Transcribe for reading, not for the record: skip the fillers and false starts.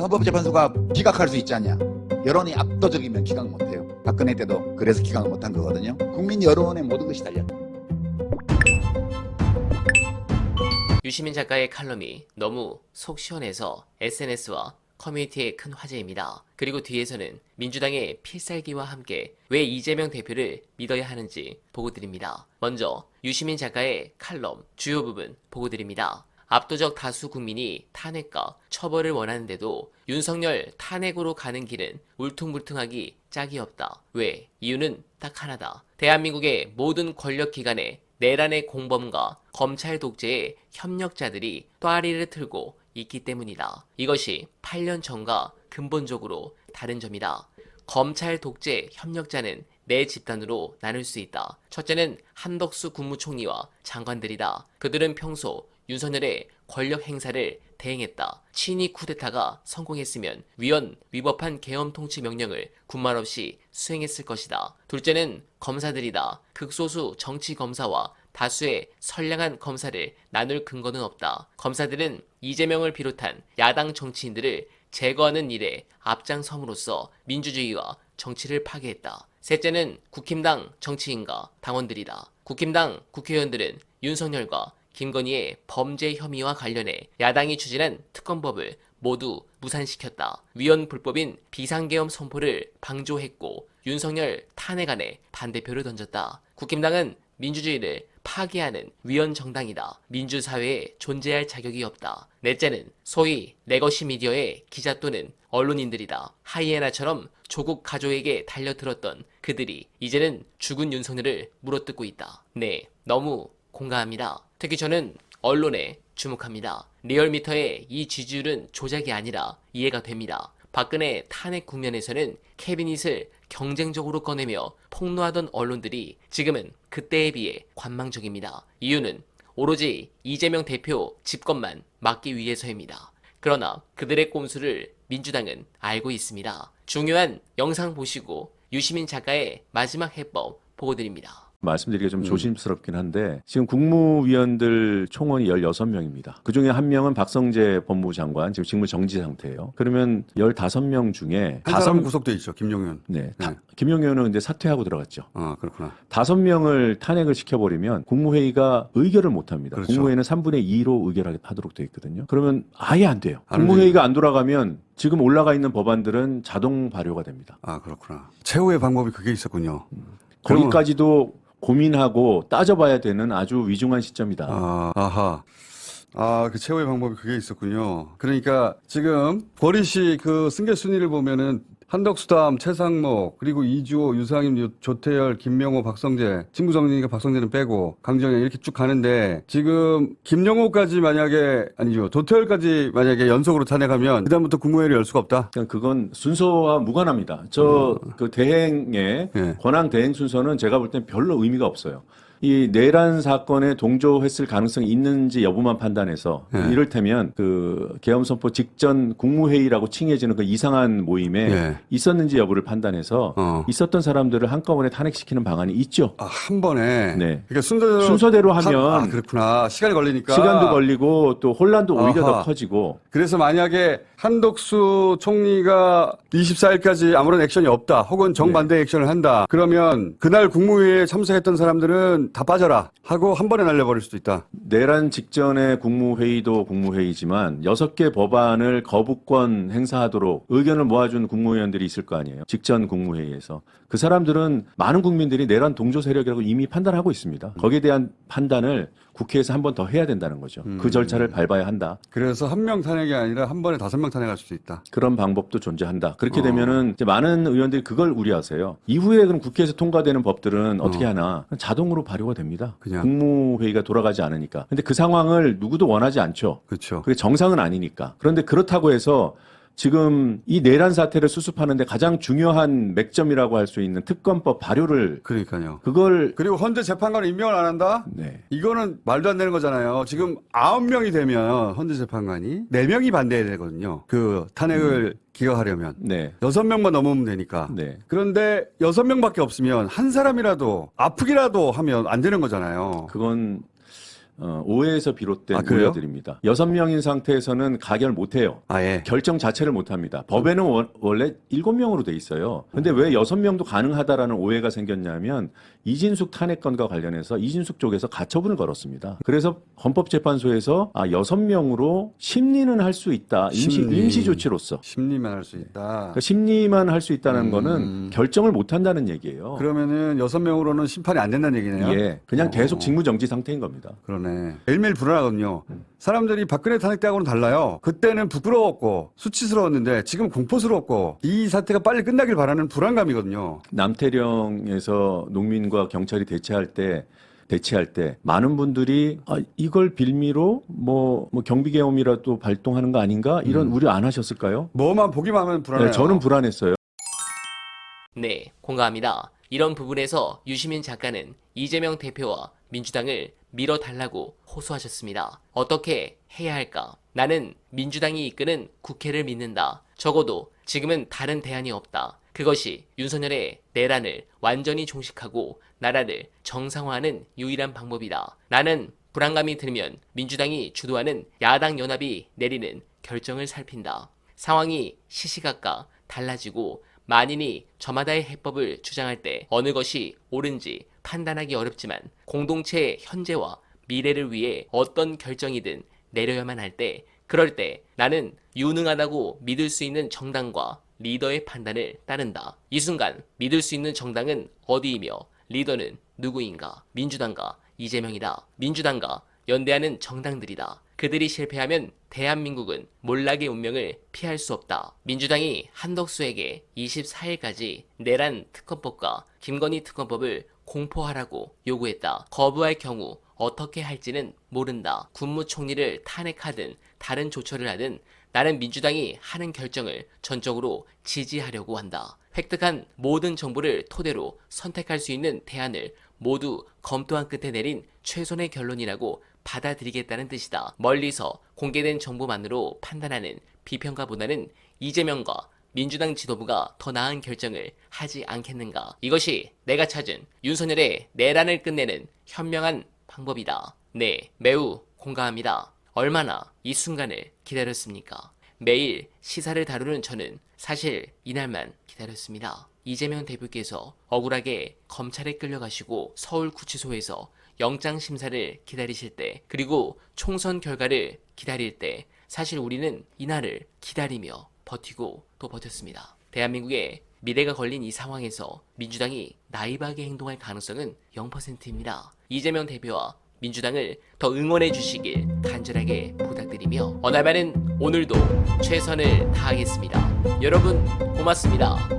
헌법재판소가 기각할 수 있지 않냐. 여론이 압도적이면 기각 못해요. 박근혜 때도 그래서 기각을 못한 거거든요. 국민 여론에 모든 것이 달려. 유시민 작가의 칼럼이 너무 속 시원해서 SNS와 커뮤니티에 큰 화제입니다. 그리고 뒤에서는 민주당의 필살기와 함께 왜 이재명 대표를 믿어야 하는지 보고 드립니다. 먼저 유시민 작가의 칼럼 주요 부분 보고 드립니다. 압도적 다수 국민이 탄핵과 처벌을 원하는데도 윤석열 탄핵으로 가는 길은 울퉁불퉁하기 짝이 없다. 왜? 이유는 딱 하나다. 대한민국의 모든 권력기관에 내란의 공범과 검찰 독재의 협력자들이 또아리를 틀고 있기 때문이다. 이것이 8년 전과 근본적으로 다른 점이다. 검찰 독재 협력자는 네 집단으로 나눌 수 있다. 첫째는 한덕수 국무총리와 장관들이다. 그들은 평소 윤석열의 권력 행사를 대행했다. 친위 쿠데타가 성공했으면 위법한 계엄 통치 명령을 군말 없이 수행했을 것이다. 둘째는 검사들이다. 극소수 정치 검사와 다수의 선량한 검사를 나눌 근거는 없다. 검사들은 이재명을 비롯한 야당 정치인들을 제거하는 일에 앞장섬으로써 민주주의와 정치를 파괴했다. 셋째는 국힘당 정치인과 당원들이다. 국힘당 국회의원들은 윤석열과 김건희의 범죄 혐의와 관련해 야당이 추진한 특검법을 모두 무산시켰다. 위헌 불법인 비상계엄 선포를 방조했고 윤석열 탄핵안에 반대표를 던졌다. 국힘당은 민주주의를 파괴하는 위헌 정당이다. 민주사회에 존재할 자격이 없다. 넷째는 소위 레거시 미디어의 기자 또는 언론인들이다. 하이에나처럼 조국 가족에게 달려들었던 그들이 이제는 죽은 윤석열을 물어뜯고 있다. 네, 너무 공감합니다. 특히 저는 언론에 주목합니다. 리얼미터의 이 지지율은 조작이 아니라 이해가 됩니다. 박근혜 탄핵 국면에서는 캐비닛을 경쟁적으로 꺼내며 폭로하던 언론들이 지금은 그때에 비해 관망적입니다. 이유는 오로지 이재명 대표 집권만 막기 위해서입니다. 그러나 그들의 꼼수를 민주당은 알고 있습니다. 중요한 영상 보시고 유시민 작가의 마지막 해법 보고 드립니다. 말씀드리기가 좀 조심스럽긴 한데 지금 국무위원들 총원이 16명입니다. 그중에 한 명은 박성재 법무부 장관 지금 직무 정지 상태예요. 그러면 15명 중에 한 사람은 구속돼 있죠. 김용현. 네. 김용현은 근데 사퇴하고 들어갔죠. 아, 그렇구나. 5명을 탄핵을 시켜버리면 국무회의가 의결을 못합니다. 그렇죠. 국무회의는 3분의 2로 의결하도록 돼 있거든요. 그러면 아예 안 돼요. 안 국무회의가 안 돌아가면 지금 올라가 있는 법안들은 자동 발효가 됩니다. 아, 그렇구나. 최후의 방법이 그게 있었군요. 거기까지도 고민하고 따져봐야 되는 아주 위중한 시점이다. 아하. 아, 그 최후의 방법이 그게 있었군요. 그러니까 지금 버릿이 그 승계 순위를 보면은 한덕수담, 최상목, 그리고 이주호, 유상임, 조태열, 김명호, 박성재, 친구 정리니까 박성재는 빼고 강정현 이렇게 쭉 가는데 지금 김영호까지 만약에 아니죠. 조태열까지 만약에 연속으로 탄핵하면 그다음부터 국무회의를 열 수가 없다. 그냥 그건 순서와 무관합니다. 그 대행의 네. 권한 대행 순서는 제가 볼 땐 별로 의미가 없어요. 이 내란 사건에 동조했을 가능성이 있는지 여부만 판단해서 이를테면 그 계엄 선포 직전 국무회의라고 칭해지는 그 이상한 모임에 있었는지 여부를 판단해서 있었던 사람들을 한꺼번에 탄핵시키는 방안이 있죠. 아, 한 번에. 네. 그러니까 순서대로 하면 그렇구나. 시간이 걸리니까. 시간도 걸리고 또 혼란도 오히려 더 커지고. 그래서 만약에 한덕수 총리가 24일까지 아무런 액션이 없다. 혹은 정반대 액션을 한다. 그러면 그날 국무회의에 참석했던 사람들은 다 빠져라 하고 한 번에 날려버릴 수도 있다. 내란 직전의 국무회의도 국무회의지만 6개 법안을 거부권 행사하도록 의견을 모아준 국무위원들이 있을 거 아니에요. 직전 국무회의에서. 그 사람들은 많은 국민들이 내란 동조 세력이라고 이미 판단하고 있습니다. 거기에 대한 판단을 국회에서 한 번 더 해야 된다는 거죠. 그 절차를 밟아야 한다. 그래서 한 명 탄핵이 아니라 한 번에 5명 탄핵할 수도 있다. 그런 방법도 존재한다. 그렇게 되면은 이제 많은 의원들이 그걸 우려하세요. 이후에 그럼 국회에서 통과되는 법들은 어떻게 하나 자동으로 발효가 됩니다. 그냥. 국무회의가 돌아가지 않으니까. 근데 그 상황을 누구도 원하지 않죠. 그렇죠. 그게 정상은 아니니까. 그런데 그렇다고 해서 지금 이 내란 사태를 수습하는데 가장 중요한 맥점이라고 할 수 있는 특검법 발효를 그러니까요. 그리고 헌재 재판관을 임명을 안 한다? 네. 이거는 말도 안 되는 거잖아요. 지금 9명이 되면 헌재 재판관이 4명이 반대해야 되거든요. 그 탄핵을 기각하려면. 네. 6명만 넘으면 되니까. 네. 그런데 6명밖에 없으면 한 사람이라도 아프기라도 하면 안 되는 거잖아요. 그건 오해에서 비롯된 아, 그래요? 우려들입니다. 6명인 상태에서는 가결 못해요. 아, 예. 결정 자체를 못합니다. 법에는 원래 7명으로 돼 있어요. 근데 왜 6명도 가능하다라는 오해가 생겼냐면 이진숙 탄핵건과 관련해서 이진숙 쪽에서 가처분을 걸었습니다. 그래서 헌법재판소에서 6명으로 심리는 할 수 있다. 임시 조치로서. 심리만 할 수 있다. 그러니까 심리만 할 수 있다는 거는 결정을 못 한다는 얘기예요. 그러면은 6명으로는 심판이 안 된다는 얘기네요. 예. 그냥 계속 직무정지 상태인 겁니다. 그러네. 매일매일 불안하거든요. 사람들이 박근혜 탄핵 때하고는 달라요. 그때는 부끄러웠고 수치스러웠는데 지금 공포스럽고 이 사태가 빨리 끝나길 바라는 불안감이거든요. 남태령에서 농민과 경찰이 대치할 때 많은 분들이 이걸 빌미로 뭐 경비계엄이라도 발동하는 거 아닌가 이런 우려 안 하셨을까요? 뭐만 보기만 하면 불안해요. 네, 저는 불안했어요. 네, 공감합니다. 이런 부분에서 유시민 작가는 이재명 대표와 민주당을 밀어달라고 호소하셨습니다. 어떻게 해야 할까? 나는 민주당이 이끄는 국회를 믿는다. 적어도 지금은 다른 대안이 없다. 그것이 윤석열의 내란을 완전히 종식하고 나라를 정상화하는 유일한 방법이다. 나는 불안감이 들면 민주당이 주도하는 야당 연합이 내리는 결정을 살핀다. 상황이 시시각각 달라지고 만인이 저마다의 해법을 주장할 때 어느 것이 옳은지 판단하기 어렵지만 공동체의 현재와 미래를 위해 어떤 결정이든 내려야만 할 때, 그럴 때 나는 유능하다고 믿을 수 있는 정당과 리더의 판단을 따른다. 이 순간 믿을 수 있는 정당은 어디이며 리더는 누구인가? 민주당과 이재명이다. 민주당과 연대하는 정당들이다. 그들이 실패하면 대한민국은 몰락의 운명을 피할 수 없다. 민주당이 한덕수에게 24일까지 내란 특검법과 김건희 특검법을 공포하라고 요구했다. 거부할 경우 어떻게 할지는 모른다. 국무총리를 탄핵하든 다른 조처를 하든 나는 민주당이 하는 결정을 전적으로 지지하려고 한다. 획득한 모든 정보를 토대로 선택할 수 있는 대안을 모두 검토한 끝에 내린 최선의 결론이라고 받아들이겠다는 뜻이다. 멀리서 공개된 정보만으로 판단하는 비평가보다는 이재명과 민주당 지도부가 더 나은 결정을 하지 않겠는가. 이것이 내가 찾은 윤석열의 내란을 끝내는 현명한 방법이다. 네, 매우 공감합니다. 얼마나 이 순간을 기다렸습니까? 매일 시사를 다루는 저는 사실 이날만 기다렸습니다. 이재명 대표께서 억울하게 검찰에 끌려가시고 서울구치소에서 영장심사를 기다리실 때, 그리고 총선 결과를 기다릴 때 사실 우리는 이날을 기다리며 버티고 또 버텼습니다. 대한민국의 미래가 걸린 이 상황에서 민주당이 나이브하게 행동할 가능성은 0%입니다. 이재명 대표와 민주당을 더 응원해 주시길 간절하게 부탁드리며 어날바는 오늘도 최선을 다하겠습니다. 여러분 고맙습니다.